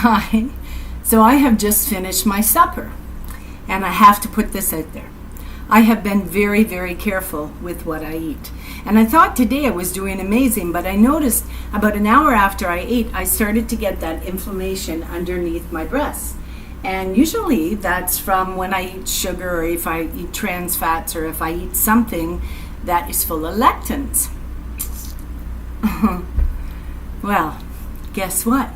Hi. So I have just finished my supper, and I have to put this out there. I have been very, very careful with what I eat. And I thought today I was doing amazing, but I noticed about an hour after I ate, I started to get that inflammation underneath my breasts. And usually that's from when I eat sugar, or if I eat trans fats, or if I eat something that is full of lectins. Well, guess what?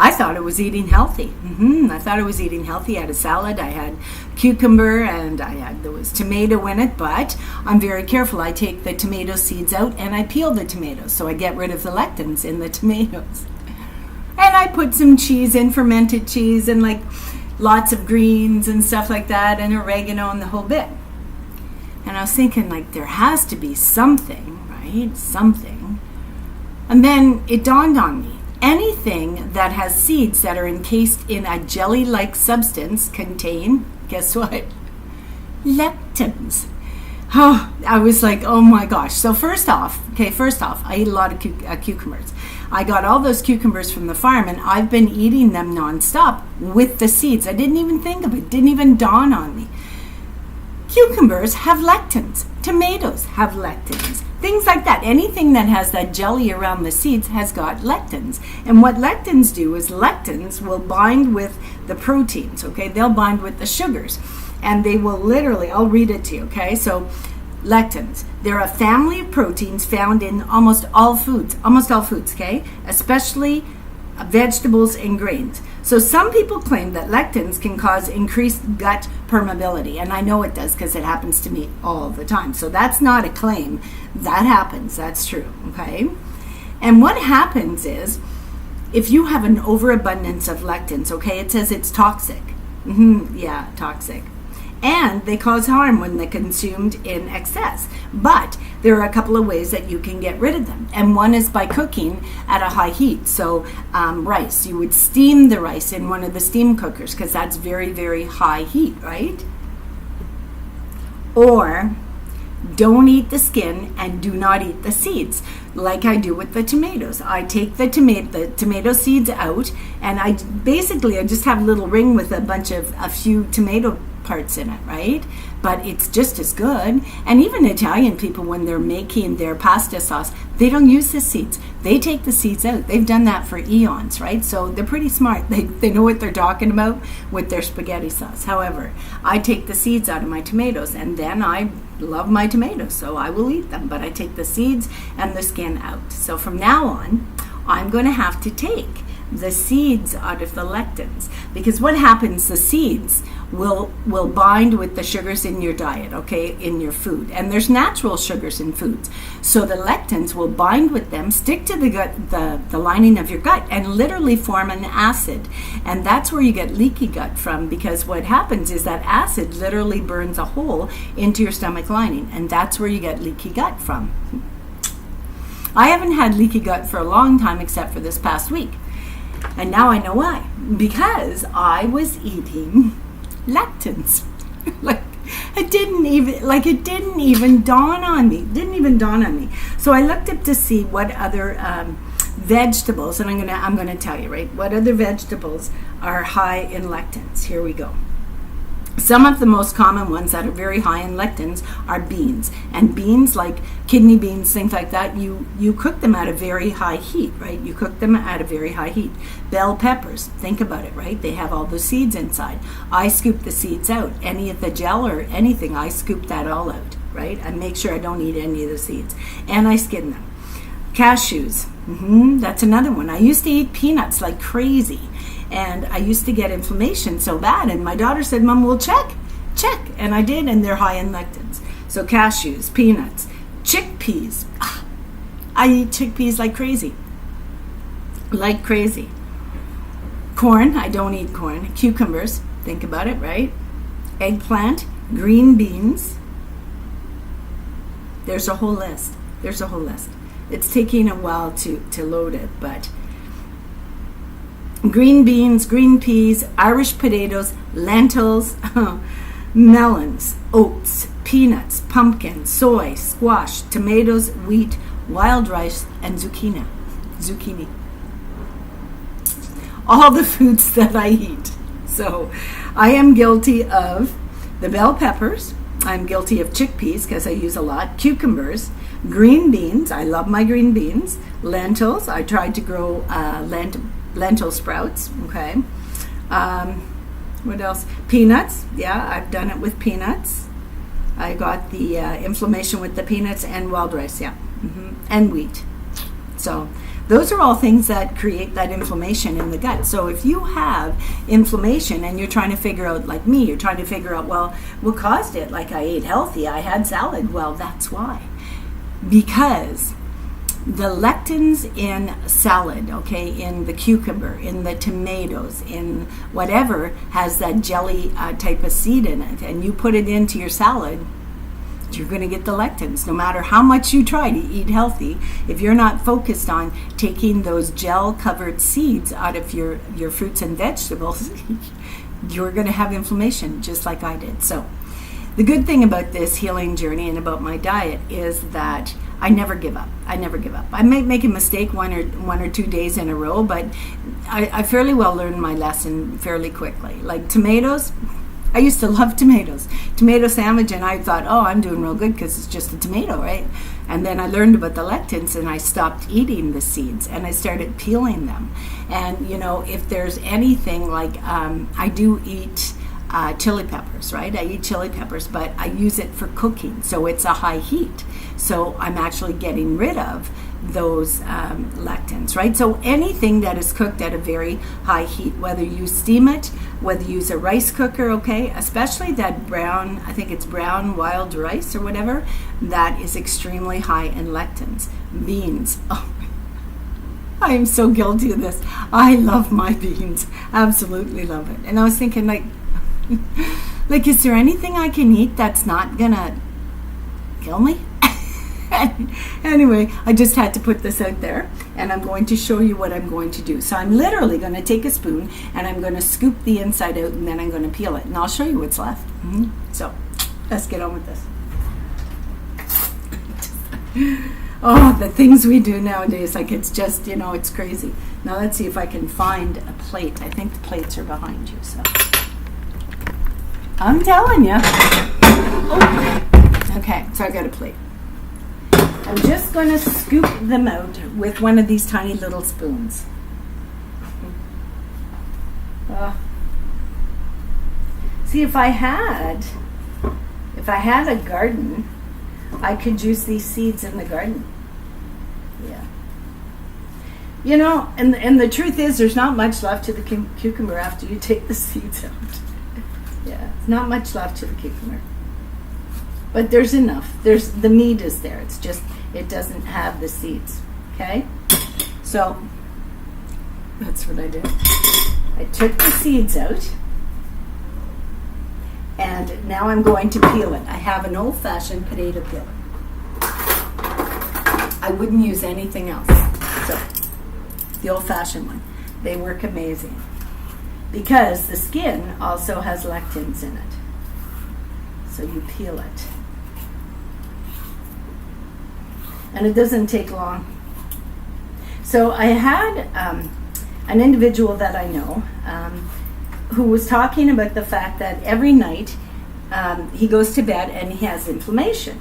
I thought I was eating healthy. I thought I was eating healthy. I had a salad, I had cucumber, and there was tomato in it, but I'm very careful. I take the tomato seeds out and I peel the tomatoes, so I get rid of the lectins in the tomatoes. And I put some cheese in, fermented cheese, and like lots of greens and stuff like that, and oregano and the whole bit. And I was thinking, like, there has to be something, right? Something. And then it dawned on me. Anything that has seeds that are encased in a jelly-like substance contain, guess what? Lectins. Oh, I was like, oh my gosh. So first off, I eat a lot of cucumbers. I got all those cucumbers from the farm, and I've been eating them nonstop with the seeds. I didn't even think of it. Didn't even dawn on me. Cucumbers have lectins. Tomatoes have lectins. Things like that. Anything that has that jelly around the seeds has got lectins. And what lectins do is lectins will bind with the proteins, okay? They'll bind with the sugars. And they will literally, I'll read it to you, okay? So lectins, they're a family of proteins found in almost all foods, okay? Especially vegetables and grains. So some people claim that lectins can cause increased gut permeability, and I know it does because it happens to me all the time. So that's not a claim. That happens. That's true, okay? And what happens is, if you have an overabundance of lectins, okay, it says it's toxic. Yeah, toxic. And they cause harm when they're consumed in excess. But there are a couple of ways that you can get rid of them. And one is by cooking at a high heat. So rice, you would steam the rice in one of the steam cookers because that's very, very high heat, right? Or don't eat the skin and do not eat the seeds, like I do with the tomatoes. I take the tomato seeds out, and I just have a little ring with a few tomato parts in it, right? But it's just as good. And even Italian people, when they're making their pasta sauce, they don't use the seeds. They take the seeds out. They've done that for eons, right? So they're pretty smart. They know what they're talking about with their spaghetti sauce. However, I take the seeds out of my tomatoes, and then I love my tomatoes, so I will eat them. But I take the seeds and the skin out. So from now on, I'm going to have to take the seeds out of the lectins, because what happens, the seeds will bind with the sugars in your diet, okay, in your food, and there's natural sugars in foods, so the lectins will bind with them, stick to the gut, the lining of your gut, and literally form an acid. And that's where you get leaky gut from, because what happens is that acid literally burns a hole into your stomach lining, and that's where you get leaky gut from. I haven't had leaky gut for a long time, except for this past week. And now I know why. Because I was eating lectins. It didn't even dawn on me. So I looked up to see what other vegetables, and I'm gonna tell you, right, what other vegetables are high in lectins. Here we go. Some of the most common ones that are very high in lectins are beans. And beans, like kidney beans, things like that, you cook them at a very high heat, right? You cook them at a very high heat. Bell peppers, think about it, right? They have all the seeds inside. I scoop the seeds out. Any of the gel or anything, I scoop that all out, right? I make sure I don't eat any of the seeds. And I skin them. Cashews, that's another one. I used to eat peanuts like crazy. And I used to get inflammation so bad. And my daughter said, Mom, we'll check. And I did, and they're high in lectins. So cashews, peanuts, chickpeas. I eat chickpeas like crazy. Corn, I don't eat corn. Cucumbers, think about it, right? Eggplant, green beans. There's a whole list. It's taking a while to load it, but green beans, green peas, Irish potatoes, lentils, melons, oats, peanuts, pumpkin, soy, squash, tomatoes, wheat, wild rice, and zucchini. all the foods that I eat. So I am guilty of the bell peppers. I'm guilty of chickpeas because I use a lot. Cucumbers, green beans. I love my green beans. Lentils. I tried to grow lentil sprouts. Okay. What else? Peanuts. Yeah, I've done it with peanuts. I got the inflammation with the peanuts and wild rice. Yeah. And wheat. So those are all things that create that inflammation in the gut. So if you have inflammation and you're trying to figure out, like me, you're trying to figure out, well, what caused it? Like, I ate healthy, I had salad. Well, that's why. Because the lectins in salad, okay, in the cucumber, in the tomatoes, in whatever has that jelly type of seed in it, and you put it into your salad, you're going to get the lectins. No matter how much you try to eat healthy, if you're not focused on taking those gel-covered seeds out of your fruits and vegetables, you're going to have inflammation, just like I did. So the good thing about this healing journey and about my diet is that I never give up. I never give up. I may make a mistake one or 2 days in a row, but I fairly well learned my lesson fairly quickly. Like tomatoes, I used to love tomatoes. Tomato sandwich, and I thought, oh, I'm doing real good because it's just a tomato, right? And then I learned about the lectins, and I stopped eating the seeds, and I started peeling them. And, if there's anything like, I do eat chili peppers, right? I eat chili peppers, but I use it for cooking, so it's a high heat. So I'm actually getting rid of those lectins, right? So anything that is cooked at a very high heat, whether you steam it, whether you use a rice cooker, okay, especially that brown, I think it's brown wild rice or whatever, that is extremely high in lectins. Beans, oh, I am so guilty of this. I love my beans, absolutely love it. And I was thinking, like, is there anything I can eat that's not gonna kill me? Anyway, I just had to put this out there, and I'm going to show you what I'm going to do. So I'm literally going to take a spoon, and I'm going to scoop the inside out, and then I'm going to peel it, and I'll show you what's left. So let's get on with this. Oh, the things we do nowadays, like, it's just, it's crazy. Now let's see if I can find a plate. I think the plates are behind you, so I'm telling you. Oh. Okay, so I got a plate. I'm just going to scoop them out with one of these tiny little spoons. See, if I had a garden, I could juice these seeds in the garden. Yeah. And the truth is, there's not much left to the cucumber after you take the seeds out. Yeah, not much left to the cucumber. But there's enough. The meat is there. It's just, it doesn't have the seeds. Okay? So, that's what I did. I took the seeds out. And now I'm going to peel it. I have an old-fashioned potato peeler. I wouldn't use anything else. So, the old-fashioned one. They work amazing. Because the skin also has lectins in it. So you peel it. And it doesn't take long. So I had an individual that I know who was talking about the fact that every night he goes to bed and he has inflammation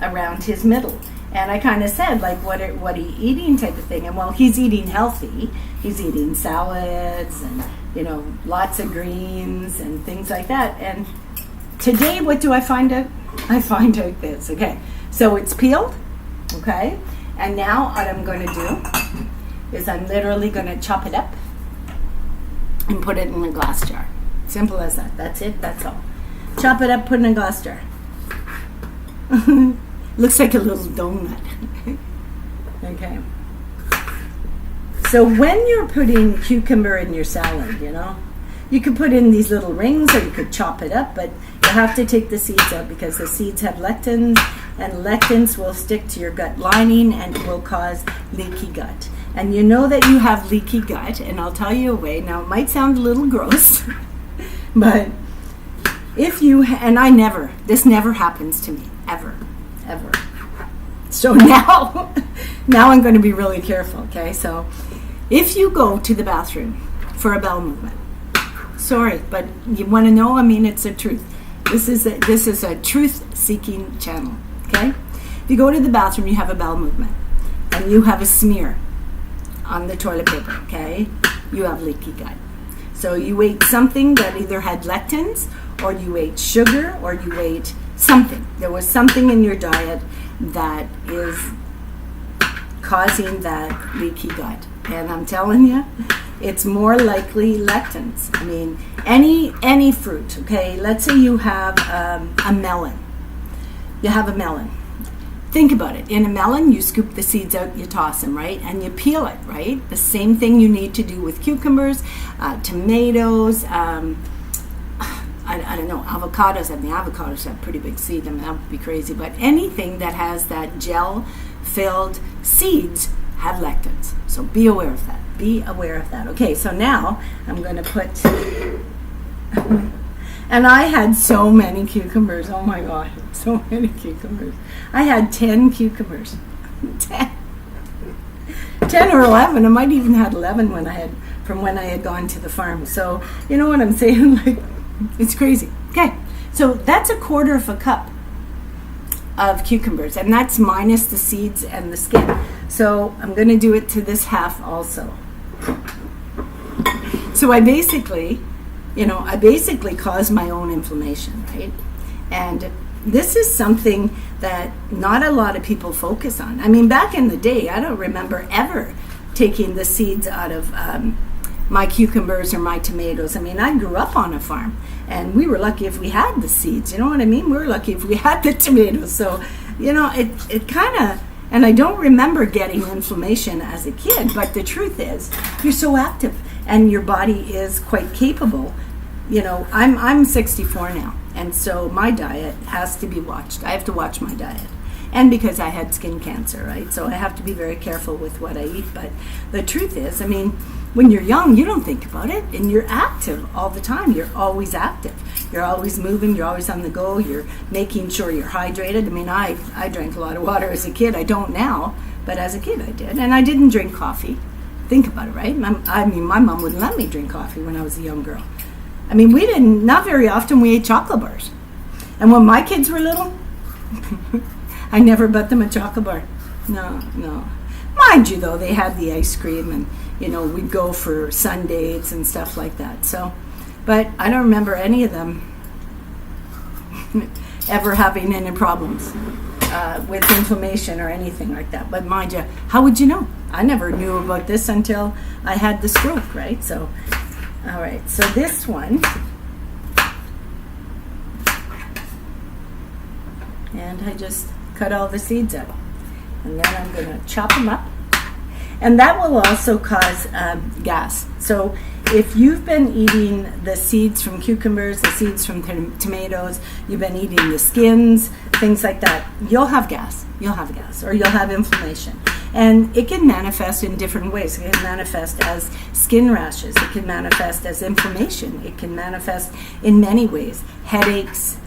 around his middle. And I kind of said, like, what are you eating type of thing? And, well, he's eating healthy. He's eating salads and, lots of greens and things like that. And today, what do I find out? I find out this, okay. So it's peeled, okay. And now what I'm going to do is I'm literally going to chop it up and put it in a glass jar. Simple as that. That's it. That's all. Chop it up, put it in a glass jar. Looks like a little donut. Okay. So when you're putting cucumber in your salad, you could put in these little rings or you could chop it up, but you have to take the seeds out because the seeds have lectins, and lectins will stick to your gut lining and will cause leaky gut. And you know that you have leaky gut, and I'll tell you a way. Now, it might sound a little gross, but if you, this never happens to me, ever. So now I'm going to be really careful, okay? So if you go to the bathroom, for a bowel movement. Sorry, but you want to know? I mean, it's the truth. This is a truth-seeking channel, okay? If you go to the bathroom, you have a bowel movement, and you have a smear on the toilet paper, okay? You have leaky gut. So you ate something that either had lectins, or you ate sugar, or you ate something. There was something in your diet that is causing that leaky gut. And I'm telling you, it's more likely lectins. I mean, any fruit, okay? Let's say you have a melon. You have a melon. Think about it. In a melon, you scoop the seeds out, you toss them, right? And you peel it, right? The same thing you need to do with cucumbers, tomatoes, I don't know, avocados. I mean, avocados have pretty big seed. I mean, that would be crazy. But anything that has that gel-filled seeds have lectins. So be aware of that. Be aware of that. Okay, so now I'm going to put... And I had so many cucumbers. Oh my God, so many cucumbers. I had 10 cucumbers. 10 or 11. I might even had 11 when I had gone to the farm. So you know what I'm saying? Like, it's crazy. Okay, so that's 1/4 cup of cucumbers, and that's minus the seeds and the skin. So I'm going to do it to this half also. So I basically cause my own inflammation, right? And this is something that not a lot of people focus on. I mean, back in the day, I don't remember ever taking the seeds out of my cucumbers or my tomatoes. I mean, I grew up on a farm, and we were lucky if we had the seeds. You know what I mean? We were lucky if we had the tomatoes. So, you know, it kind of, and I don't remember getting inflammation as a kid, but the truth is, you're so active, and your body is quite capable. You know, I'm 64 now, and so my diet has to be watched. I have to watch my diet. And because I had skin cancer, right? So I have to be very careful with what I eat. But the truth is, I mean, when you're young, you don't think about it, and you're active all the time. You're always active. You're always moving. You're always on the go. You're making sure you're hydrated. I mean, I drank a lot of water as a kid. I don't now, but as a kid I did. And I didn't drink coffee. Think about it, right? I mean, my mom wouldn't let me drink coffee when I was a young girl. I mean, not very often we ate chocolate bars. And when my kids were little, I never bought them a chocolate bar. No. Mind you, though, they had the ice cream, and, you know, we'd go for sundaes and stuff like that. So, but I don't remember any of them ever having any problems with inflammation or anything like that. But mind you, how would you know? I never knew about this until I had the stroke, right? So, all right, so this one, and I just cut all the seeds out, and then I'm going to chop them up, and that will also cause gas. So if you've been eating the seeds from cucumbers, the seeds from tomatoes, you've been eating the skins, things like that, you'll have gas, or you'll have inflammation. And it can manifest in different ways. It can manifest as skin rashes. It can manifest as inflammation. It can manifest in many ways. Headaches,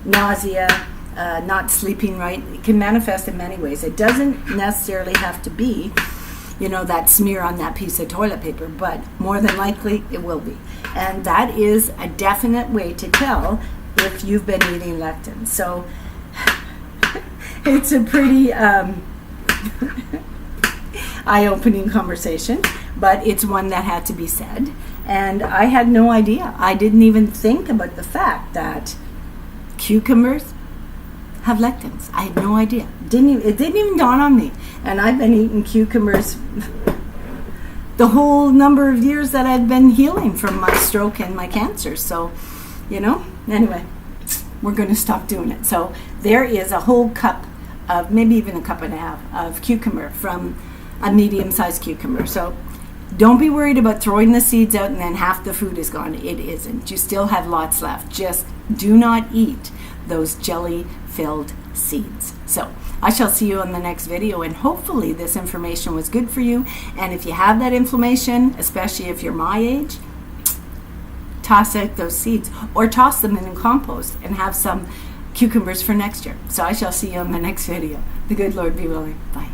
nausea, not sleeping right. It can manifest in many ways. It doesn't necessarily have to be, you know, that smear on that piece of toilet paper, but more than likely it will be. And that is a definite way to tell if you've been eating lectins. So it's a pretty eye-opening conversation, but it's one that had to be said. And I had no idea. I didn't even think about the fact that cucumbers have lectins. I had no idea. It didn't even dawn on me. And I've been eating cucumbers the whole number of years that I've been healing from my stroke and my cancer. So, you know, anyway, we're going to stop doing it. So there is a whole cup of, maybe even a cup and a half of cucumber from a medium-sized cucumber. So don't be worried about throwing the seeds out and then half the food is gone. It isn't. You still have lots left. Just do not eat those jelly-filled seeds. So I shall see you on the next video, and hopefully this information was good for you. And if you have that inflammation, especially if you're my age, toss out those seeds or toss them in compost and have some cucumbers for next year. So I shall see you on the next video. The good Lord be willing. Bye.